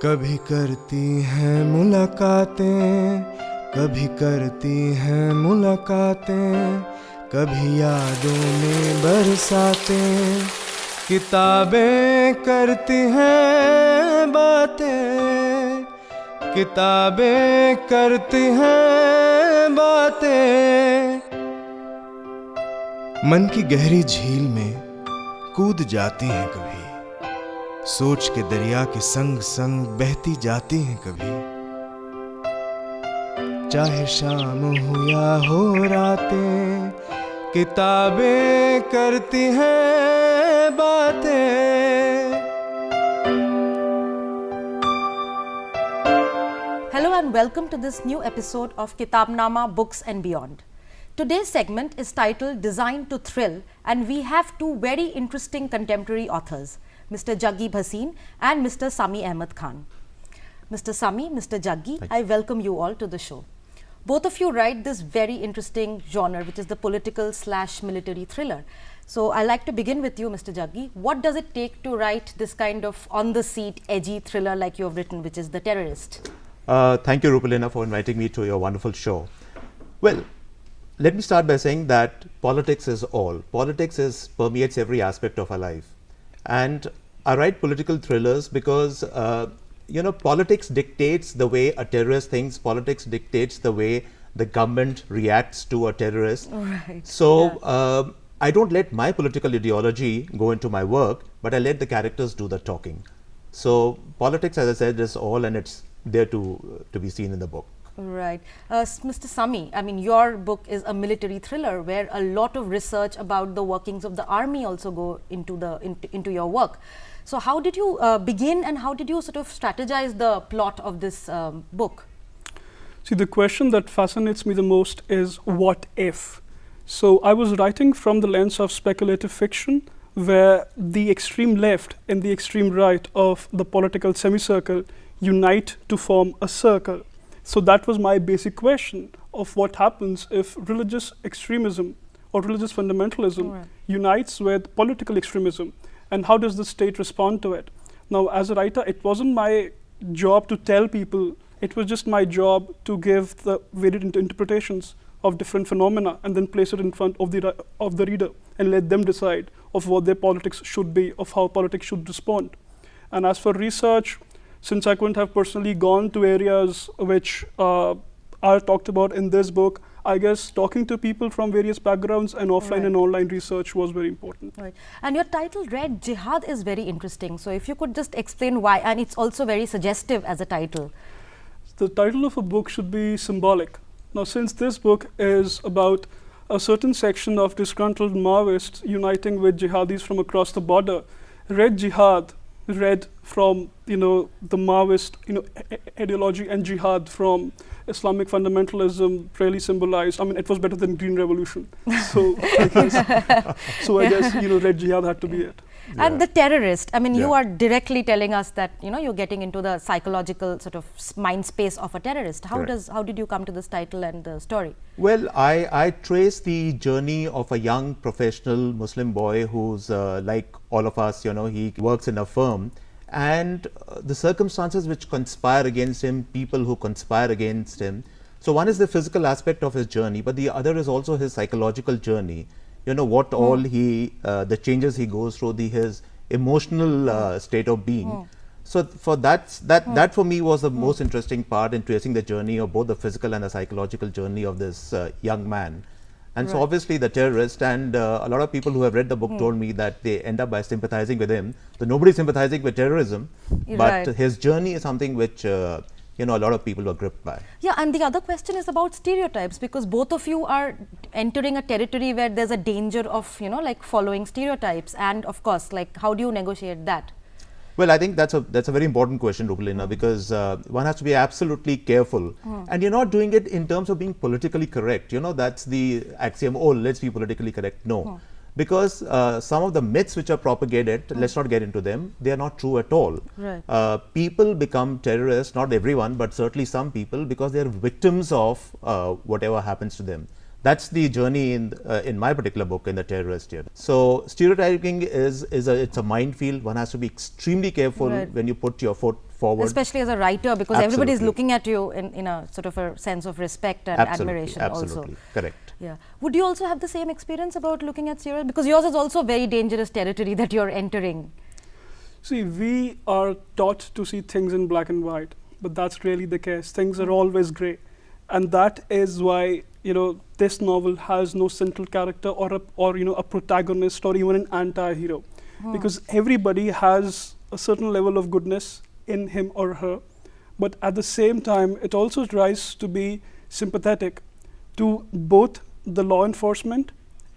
कभी करती हैं मुलाकातें, कभी करती हैं मुलाकातें, कभी यादों में बरसातें, किताबें करती हैं बातें, किताबें करती हैं बातें। मन की गहरी झील में कूद जाती हैं कभी, सोच के दरिया के संग संग बहती जाती हैं कभी। चाहे शाम हो या हो रातें, किताबें करती हैं बातें। Hello and welcome to this new episode of Kitabnama Books and Beyond. Today's segment is titled Designed to Thrill, and we have two very interesting contemporary authors, Mr. Juggi Bhasin and Mr. Sami Ahmad Khan. Mr. Sami, Mr. Juggi, I welcome you all to the show. Both of you write this very interesting genre, which is the political/military thriller. So I'd like to begin with you, Mr. Juggi. What does it take to write this kind of on-the-seat, edgy thriller like you have written, which is The Terrorist? Thank you, Rupalina, for inviting me to your wonderful show. Well, let me start by saying that politics is all. Politics permeates every aspect of our life. And I write political thrillers because, politics dictates the way a terrorist thinks. Politics dictates the way the government reacts to a terrorist. Right. So I don't let my political ideology go into my work, but I let the characters do the talking. So politics, as I said, is all, and it's there to be seen in the book. Right. Mr. Sami, I mean, your book is a military thriller where a lot of research about the workings of the army also go into your work. So how did you begin, and how did you sort of strategize the plot of this book? See, the question that fascinates me the most is what if? So I was writing from the lens of speculative fiction, where the extreme left and the extreme right of the political semicircle unite to form a circle. So that was my basic question of what happens if religious extremism or religious fundamentalism unites with political extremism, and how does the state respond to it? Now, as a writer, it wasn't my job to tell people, it was just my job to give the varied interpretations of different phenomena and then place it in front of the reader and let them decide of what their politics should be, of how politics should respond. And as for research, since I couldn't have personally gone to areas which are talked about in this book, I guess talking to people from various backgrounds and offline and online research was very important. Right. And your title, Red Jihad, is very interesting. So if you could just explain why, and it's also very suggestive as a title. The title of a book should be symbolic. Now, since this book is about a certain section of disgruntled Maoists uniting with jihadis from across the border, Red Jihad, red from the Maoist ideology, and jihad from Islamic fundamentalism really symbolized. I mean, it was better than Green Revolution. So I guess Red Jihad had to be it. And The Terrorist, I mean, you are directly telling us that you're getting into the psychological sort of mind space of a terrorist. How did you come to this title and the story? Well, I trace the journey of a young professional Muslim boy who's like all of us, he works in a firm, and the circumstances which conspire against him, people who conspire against him. So one is the physical aspect of his journey, but the other is also his psychological journey. What all the changes he goes through, his emotional state of being. So for that for me was the most interesting part in tracing the journey of both the physical and the psychological journey of this young man. And so obviously The Terrorist, and a lot of people who have read the book told me that they end up by sympathizing with him. So nobody's sympathizing with terrorism, but his journey is something which a lot of people were gripped by. Yeah, and the other question is about stereotypes, because both of you are entering a territory where there's a danger of, like following stereotypes, and of course, like how do you negotiate that? Well, I think that's a very important question, Rupalina, because one has to be absolutely careful, and you're not doing it in terms of being politically correct. That's the axiom. Oh, let's be politically correct. No. Because some of the myths which are propagated, let's not get into them, they are not true at all. Right. People become terrorists, not everyone, but certainly some people, because they are victims of whatever happens to them. That's the journey in my particular book, in The Terrorist. Here. So stereotyping it's a minefield. One has to be extremely careful when you put your foot forward. Especially as a writer, because everybody is looking at you in a sort of a sense of respect and admiration also. Absolutely, correct. Yeah. Would you also have the same experience about looking at serial? Because yours is also very dangerous territory that you're entering. See, we are taught to see things in black and white, but that's really the case. Things are always grey. And that is why, this novel has no central character or a protagonist or even an anti-hero. Because everybody has a certain level of goodness in him or her, but at the same time, it also tries to be sympathetic to both the law enforcement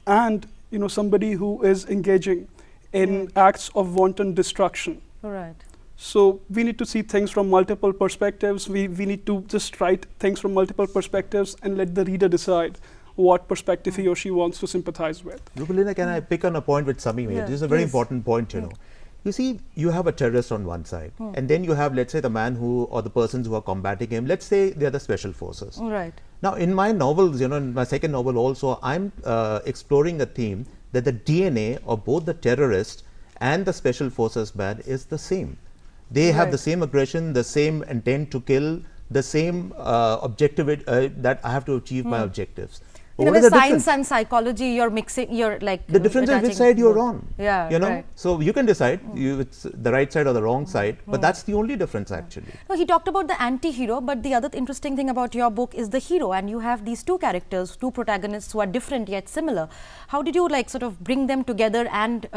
and somebody who is engaging in acts of wanton destruction. Right. So we need to see things from multiple perspectives. We need to just write things from multiple perspectives and let the reader decide what perspective he or she wants to sympathize with. Rupalina, can I pick on a point with Sami made? This is a very important point, You see, you have a terrorist on one side, and then you have, let's say, the man or the persons who are combating him. Let's say they are the special forces. Right. Now, in my novels, in my second novel also, I'm exploring a theme that the DNA of both the terrorist and the special forces man is the same. They have the same aggression, the same intent to kill, the same objective that I have to achieve my objectives. With science and psychology, you're mixing, you're like... The difference is which side you're on. Yeah, Right. So you can decide it's the right side or the wrong side, but that's the only difference actually. No, he talked about the anti-hero, but the other interesting thing about your book is the hero, and you have these two characters, two protagonists who are different yet similar. How did you sort of bring them together and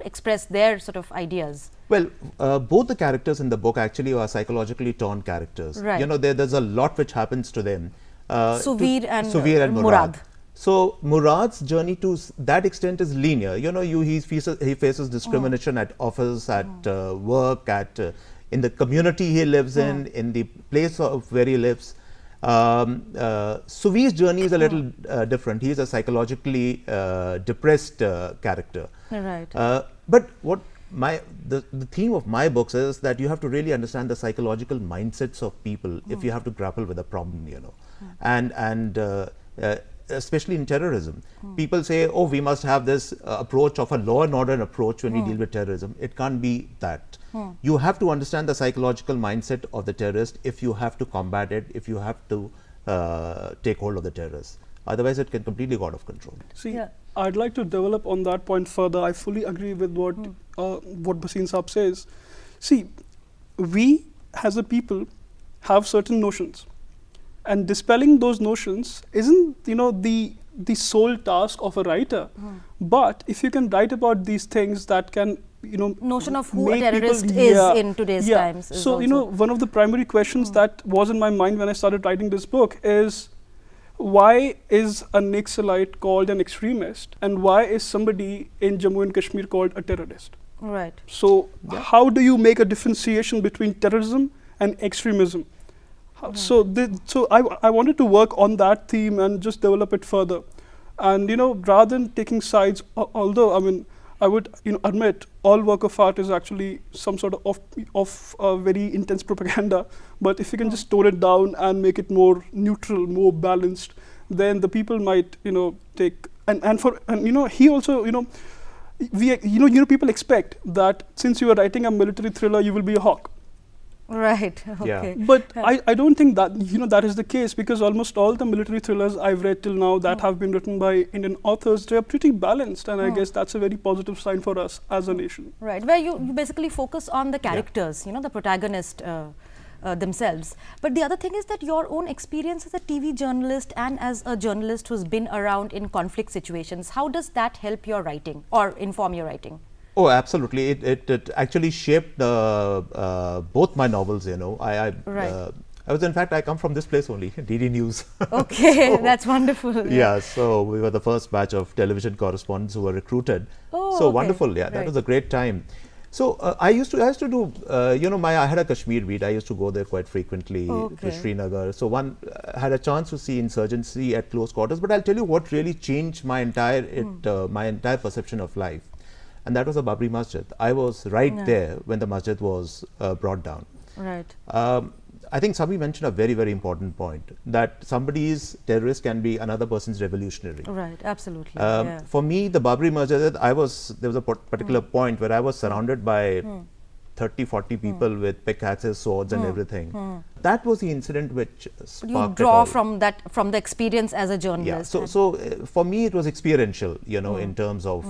express their sort of ideas? Well, both the characters in the book actually are psychologically torn characters. Right. There's a lot which happens to them. Suvir and Murad. So Murad's journey to that extent is linear. He faces discrimination at office, at work, in the community he lives in the place of where he lives. Suvir's journey is a little different. He is a psychologically depressed character. Right. But what the theme of my books is that you have to really understand the psychological mindsets of people if you have to grapple with a problem, and especially in terrorism. People say, oh, we must have this approach of a law and order approach when we deal with terrorism. It can't be that. You have to understand the psychological mindset of the terrorist if you have to combat it, if you have to take hold of the terrorists. Otherwise, it can completely go out of control. See, I'd like to develop on that point further. I fully agree with what Bhasin Saab says. See, we as a people have certain notions, and dispelling those notions isn't the sole task of a writer. But if you can write about these things that can notion of who a terrorist is in today's times. So one of the primary questions that was in my mind when I started writing this book is, why is a Naxalite called an extremist, and why is somebody in Jammu and Kashmir called a terrorist? Right. So how do you make a differentiation between terrorism and extremism? So I wanted to work on that theme and just develop it further. And rather than taking sides, although I would admit all work of art is actually some sort of very intense propaganda, but if you can just tone it down and make it more neutral, more balanced, then the people might take he also people expect that since you are writing a military thriller, you will be a hawk. Right. Okay. But I don't think that that is the case, because almost all the military thrillers I've read till now that have been written by Indian authors, they are pretty balanced, and I guess that's a very positive sign for us as a nation. Right, where you basically focus on the characters, the protagonist themselves. But the other thing is that your own experience as a TV journalist and as a journalist who's been around in conflict situations, how does that help your writing or inform your writing? Oh, absolutely. It actually shaped both my novels, I was, in fact, I come from this place only, DD News. Okay, so, that's wonderful. Yeah, so we were the first batch of television correspondents who were recruited. Oh, so okay. Wonderful, that was a great time. So I used to do, I had a Kashmir beat. I used to go there quite frequently to Srinagar. So I had a chance to see insurgency at close quarters. But I'll tell you what really changed my entire perception of life. And that was a Babri Masjid. I was right there when the masjid was brought down. Right. I think Sami mentioned a very, very important point, that somebody's terrorist can be another person's revolutionary. Right, absolutely. For me, the Babri Masjid, there was a particular point where I was surrounded by 30, 40 people with pickaxes, swords and everything. That was the incident which sparked You it draw all. from the experience as a Yeah, journalist. so for me it was experiential, in terms of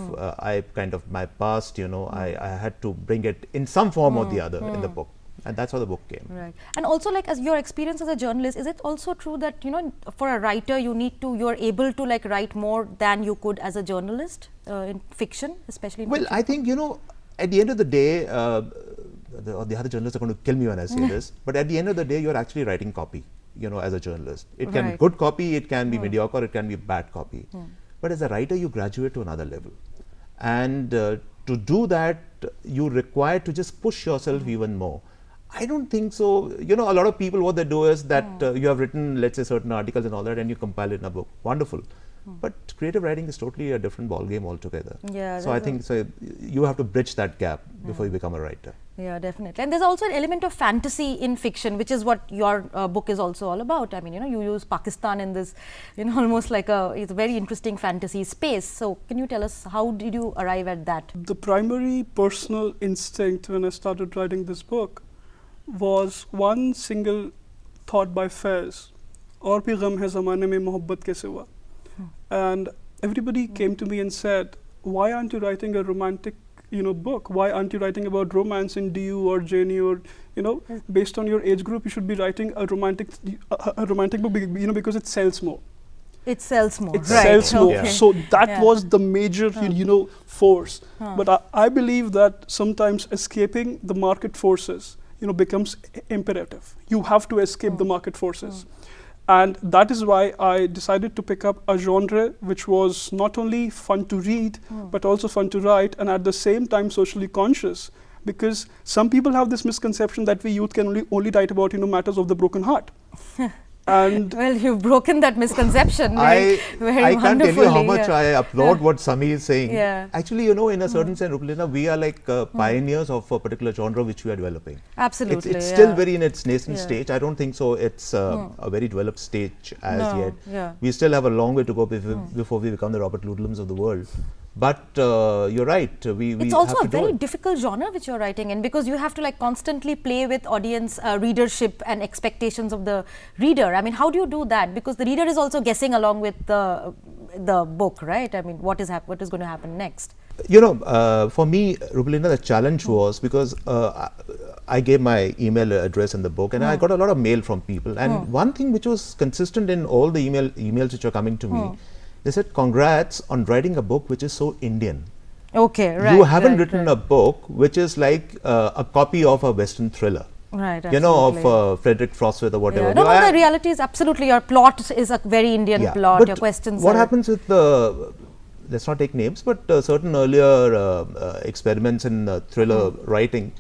my past, I had to bring it in some form or the other in the book. And that's how the book came. Right. And also, like, as your experience as a journalist, is it also true that, for a writer, you're able to like write more than you could as a journalist in fiction, especially in Well, fiction? I think, at the end of the day, the other journalists are going to kill me when I say this, but at the end of the day, you're actually writing copy, as a journalist. It can be Right. good copy, it can be mediocre, it can be bad copy. But as a writer, you graduate to another level. And to do that, you require to just push yourself even more. I don't think so. A lot of people, what they do is that you have written, let's say, certain articles and all that, and you compile it in a book. Wonderful. But creative writing is totally a different ball game altogether. Yeah, So I think you have to bridge that gap before you become a writer. Yeah, definitely. And there's also an element of fantasy in fiction, which is what your book is also all about. I mean, you use Pakistan in this, almost like it's a very interesting fantasy space. So can you tell us, how did you arrive at that? The primary personal instinct when I started writing this book was one single thought by Faiz, "Aur bhi gham hai zamane mein mohabbat ke siwa." And everybody came to me and said, "Why aren't you writing a romantic, book? Why aren't you writing about romance in DU or JNU or, based on your age group, you should be writing a romantic book, because it sells more." It sells more. It right. sells more. Okay. So that Yeah. was the major, force. But I believe that sometimes escaping the market forces, becomes imperative. You have to escape the market forces. And that is why I decided to pick up a genre which was not only fun to read, but also fun to write, and at the same time socially conscious. Because some people have this misconception that we youth can only write about, matters of the broken heart. And Well, you've broken that misconception very I can't tell you how wonderfully, much yeah. I applaud what Sami is saying. Yeah. Actually, in a certain sense, Rupalina, we are like pioneers of a particular genre which we are developing. Absolutely. It's still yeah. very in its nascent Yeah. stage. I don't think so. It's a very developed stage as No, yet. yeah. We still have a long way to go before we become the Robert Ludlums of the world. But you're right. We It's have also to a do very it. difficult genre which you're writing in, because you have to like constantly play with audience readership and expectations of the reader. I mean, how do you do that? Because the reader is also guessing along with the book, right? I mean, what is going to happen next? For me, Rupalina, the challenge was because I gave my email address in the book, and I got a lot of mail from people. And one thing which was consistent in all the emails which are coming to me, they said, "Congrats on writing a book which is so Indian. Okay, right. You haven't right, written right. a book which is like a copy of a Western thriller." Right, Of absolutely. Frederick Frostwith or whatever. Yeah. No, the reality is absolutely your plot is a very Indian plot. But Your questions what are happens with the, let's not take names, but certain earlier experiments in thriller writing,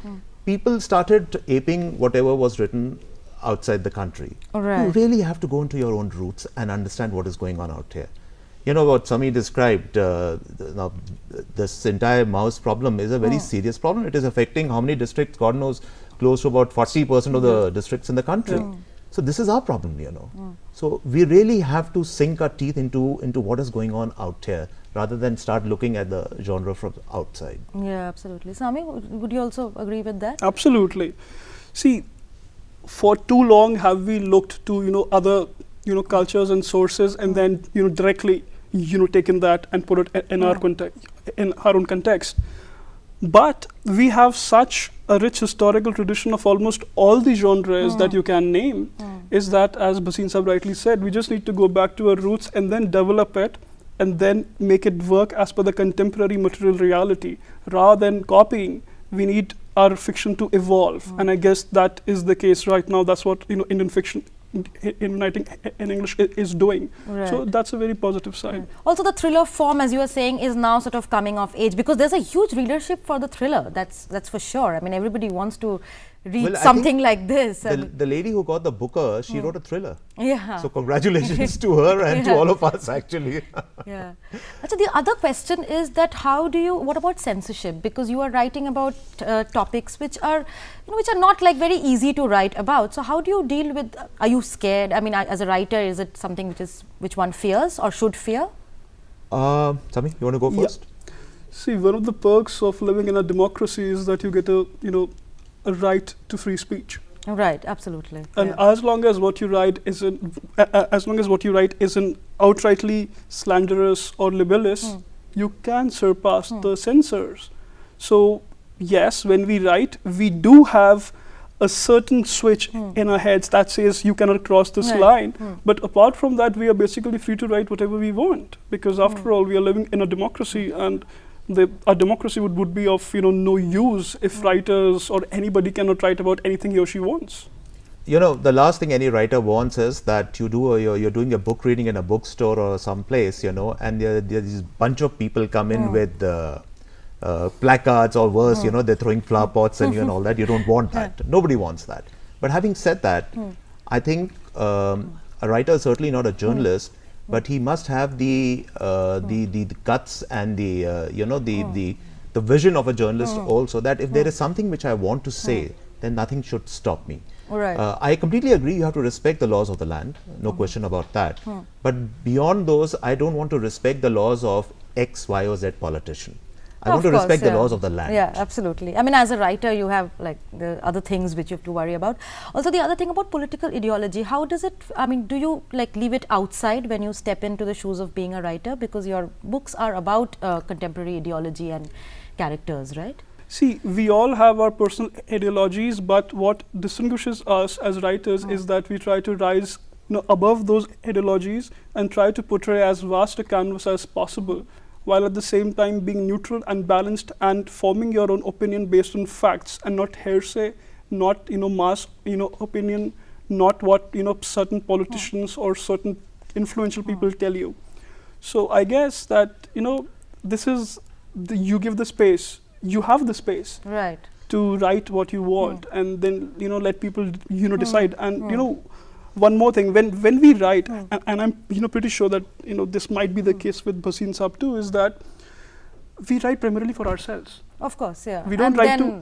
people started aping whatever was written outside the country. Right. You really have to go into your own roots and understand what is going on out here. What Sami described, now this entire mouse problem is a very serious problem. It is affecting how many districts? God knows, close to about 40% of the districts in the country. So this is our problem, So we really have to sink our teeth into what is going on out here, rather than start looking at the genre from outside. Yeah, absolutely. Sami, would you also agree with that? absolutely. See, for too long have we looked to, other, cultures and sources, and then, directly, taken that and put it in our own context. But we have such a rich historical tradition of almost all the genres that you can name, is that, as Bhasin Sahab rightly said, we just need to go back to our roots and then develop it and then make it work as per the contemporary material reality. Rather than copying, we need our fiction to evolve. And I guess that is the case right now. That's what Indian fiction in writing in English is doing. Right. So that's a very positive side. Also, the thriller form, as you were saying, is now sort of coming of age, because there's a huge readership for the thriller. That's for sure. I mean, everybody wants to read Well, I something think like this. The lady who got the Booker, she wrote a thriller. Yeah. So congratulations to her and to all of us actually. Yeah. So the other question is that what about censorship? Because you are writing about topics which are, which are not like very easy to write about. So how do you deal with, are you scared? I mean, as a writer, is it something which one fears or should fear? Sami, you want to go first? See, one of the perks of living in a democracy is that you get a right to free speech. Right, absolutely. And as long as what you write isn't, outrightly slanderous or libelous, you can surpass the censors. So yes, when we write, we do have a certain switch in our heads that says you cannot cross this line. But apart from that, we are basically free to write whatever we want, because after all, we are living in a democracy, and a democracy would be of no use if writers or anybody cannot write about anything he or she wants. The last thing any writer wants is that you're doing a book reading in a bookstore or someplace, and there's bunch of people come in with placards or worse, they're throwing flower pots and all that. You don't want that. Nobody wants that. But having said that, I think a writer is certainly not a journalist, but he must have the guts and the vision of a journalist also, that if there is something which I want to say, then nothing should stop me. Right. I completely agree, you have to respect the laws of the land, no question about that. But beyond those, I don't want to respect the laws of X, Y or Z politician. I want to respect the laws of the land. Yeah, absolutely. I mean, as a writer, you have like the other things which you have to worry about. Also, the other thing about political ideology, how does it, I mean, do you like leave it outside when you step into the shoes of being a writer? Because your books are about contemporary ideology and characters, right? See, we all have our personal ideologies, but what distinguishes us as writers is that we try to rise above those ideologies and try to portray as vast a canvas as possible, while at the same time being neutral and balanced and forming your own opinion based on facts and not hearsay, not mass opinion, not what certain politicians or certain influential people tell you. So I guess that this is you give the space, you have the space, right, to write what you want, and then let people decide. And one more thing, when we write, and I'm pretty sure that this might be the case with Bhasin Sahab too, is that we write primarily for ourselves. Of course, yeah. We don't write to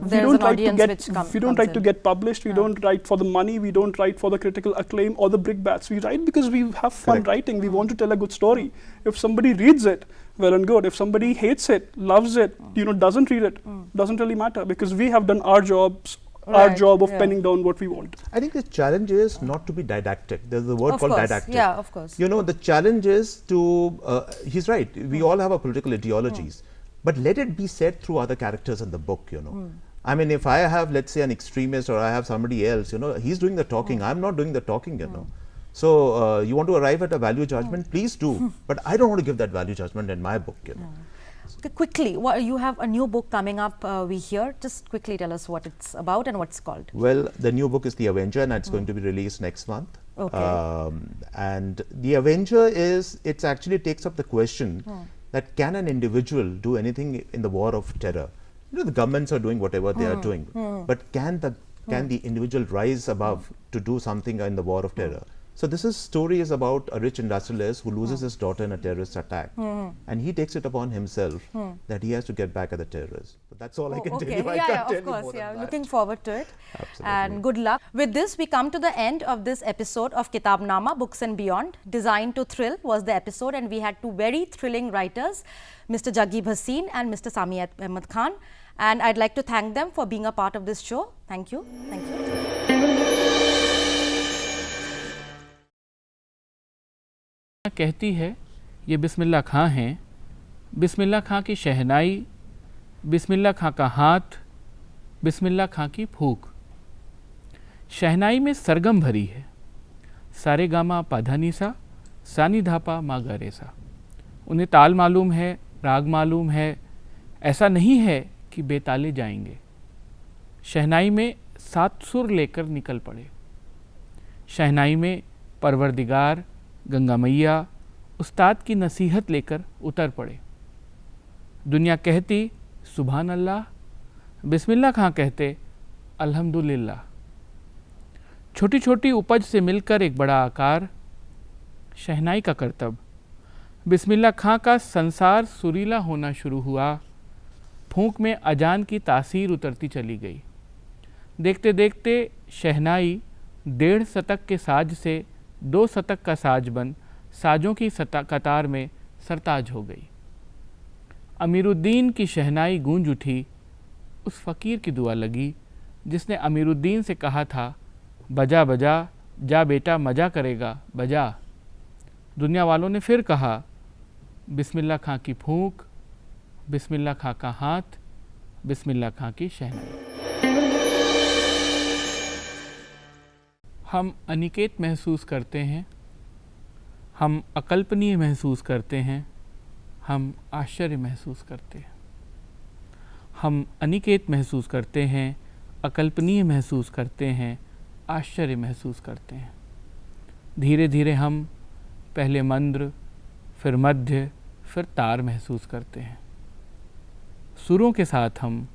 get published. We Yeah. don't write for the money. We don't write for the critical acclaim or the brickbats. We write because we have fun writing. We want to tell a good story. If somebody reads it, well and good. If somebody hates it, loves it, doesn't read it, doesn't really matter, because we have done our jobs. Our job of penning down what we want. I think the challenge is not to be didactic. There's a word called didactic. Yeah, of course. The challenge is to, he's right, we all have our political ideologies, but let it be said through other characters in the book, I mean, if I have, let's say, an extremist, or I have somebody else, he's doing the talking, I'm not doing the talking, So, you want to arrive at a value judgment, please do, but I don't want to give that value judgment in my book, Okay, quickly, you have a new book coming up, we hear. Just quickly tell us what it's about and what it's called. Well, the new book is The Avenger, and it's going to be released next month. Okay. And The Avenger it actually takes up the question that can an individual do anything in the war of terror? The governments are doing whatever they are doing, but can the individual rise above to do something in the war of terror? So this story is about a rich industrialist who loses his daughter in a terrorist attack, and he takes it upon himself that he has to get back at the terrorists. But that's all I can tell you. I can't tell of course, you more than that. Looking forward to it. Absolutely. And good luck. With this, we come to the end of this episode of Kitabnama, Books and Beyond. Designed to thrill was the episode, and we had two very thrilling writers, Mr. Juggi Bhasin and Mr. Sami Ahmad Khan. And I'd like to thank them for being a part of this show. Thank you. Thank you. कहती है ये बिस्मिल्लाह खां हैं, बिस्मिल्लाह खां की शहनाई, बिस्मिल्लाह खां का हाथ, बिस्मिल्लाह खां की फूक। शहनाई में सरगम भरी है, सारे गामा पाधानीसा, सानी धापा मा गरेसा। उन्हें ताल मालूम है, राग मालूम है, ऐसा नहीं है कि बेताले जाएंगे। शहनाई में 7 सुर लेकर निकल पड़े। शहनाई में परवरदिगार, गंगा मैया, उस्ताद की नसीहत लेकर उतर पड़े। दुनिया कहती सुभान अल्लाह, बिस्मिल्लाह खां कहते अल्हम्दुलिल्लाह। छोटी छोटी उपज से मिलकर एक बड़ा आकार, शहनाई का करतब। बिस्मिल्लाह खां का संसार सुरीला होना शुरू हुआ। फूंक में अजान की तासीर उतरती चली गई। देखते देखते शहनाई 1.5 शतक के साज से 2 शतक का साज बन साजों की कतार में सरताज हो गई। अमीरुद्दीन की शहनाई गूंज उठी। उस फ़कीर की दुआ लगी जिसने अमीरुद्दीन से कहा था, बजा बजा, जा बेटा मजा करेगा, बजा। दुनिया वालों ने फिर कहा, बिस्मिल्लाह खां की फूंक, बिस्मिल्लाह खां का हाथ, बिस्मिल्लाह खां की शहनाई। हम अनिकेत महसूस करते हैं, हम अकल्पनीय महसूस करते हैं, हम आश्चर्य महसूस करते हैं। हम अनिकेत महसूस करते हैं, अकल्पनीय महसूस करते हैं, आश्चर्य महसूस करते हैं। धीरे धीरे हम पहले मंद्र, फिर मध्य, फिर तार महसूस करते हैं। सुरों के साथ हम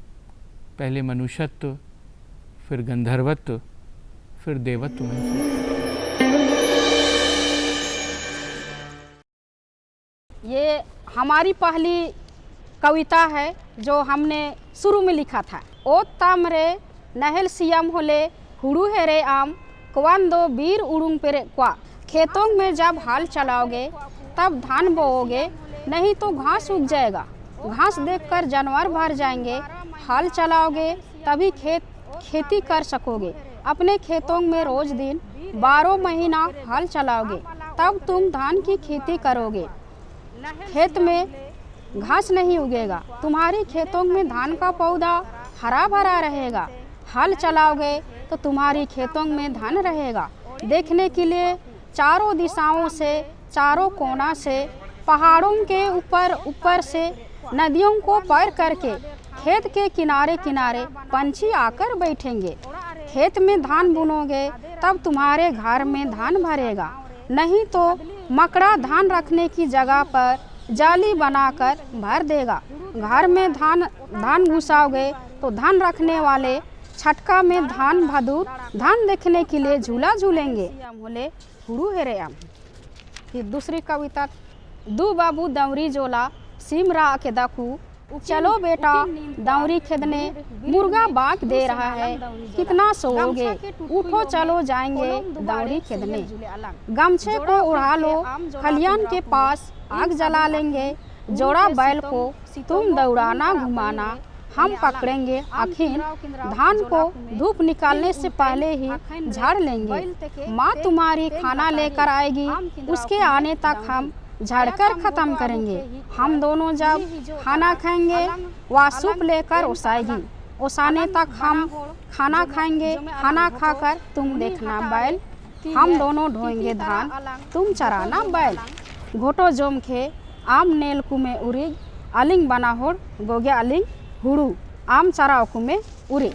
पहले मनुष्यत्व, फिर गंधर्वत्व, फिर देवत्व महसूस करते हैं। ये हमारी पहली कविता है जो हमने शुरू में लिखा था। ओ तामरे नहल सियम होले हुड़ू है रे आम कवान दो बीर उड़ूंग पेरे क्वा। खेतों में जब हाल चलाओगे तब धान बोओगे, नहीं तो घास उग जाएगा। घास देखकर जानवर भर जाएंगे। हाल चलाओगे तभी खेती कर सकोगे। अपने खेतों में रोज दिन 12 महीना हाल चलाओगे, तब तुम धान की खेती करोगे। खेत में घास नहीं उगेगा, तुम्हारे खेतों में धान का पौधा हरा भरा रहेगा। हल चलाओगे तो तुम्हारी खेतों में धान रहेगा। देखने के लिए चारों दिशाओं से, चारों कोना से, पहाड़ों के ऊपर से, नदियों को पार करके खेत के किनारे किनारे पंछी आकर बैठेंगे। खेत में धान बुनोगे तब तुम्हारे घर में धान भरेगा, नहीं तो मकड़ा धान रखने की जगह पर जाली बनाकर भर देगा। घर में धान घुसाओगे तो धान रखने वाले छटका में धान भदूर धान देखने के लिए झूला झूलेंगे। बोले हुड़ू हेरे आम। फिर दूसरी कविता, दू बाबू दौरी जोला सिमरा के दाकू। चलो बेटा दौरी खेदने, मुर्गा बाँक दे रहा है, कितना सोओगे, उठो चलो जाएंगे दौरी खेदने। गमछे को उड़ा लो, खलियान के पास आग जला लेंगे। जोड़ा बैल को तुम दौड़ाना घुमाना, हम पकड़ेंगे आखिर धान को धूप निकालने से पहले ही झाड़ लेंगे। माँ तुम्हारी खाना लेकर आएगी, उसके आने तक हम झाड़कर ख़त्म करेंगे। हम दोनों जब खाना खाएंगे वह सूप लेकर ओसाएगी, ओसाने तक हम खाना खाएंगे। खाना खाकर तुम देखना बैल, हम दोनों ढोएंगे धान, तुम चराना बैल। घोटो जोम खे आम नेल कुमे उरिग, अलिंग बना होड़ गोगे अलिंग हुड़ू, आम चराओ कुमे उरिग।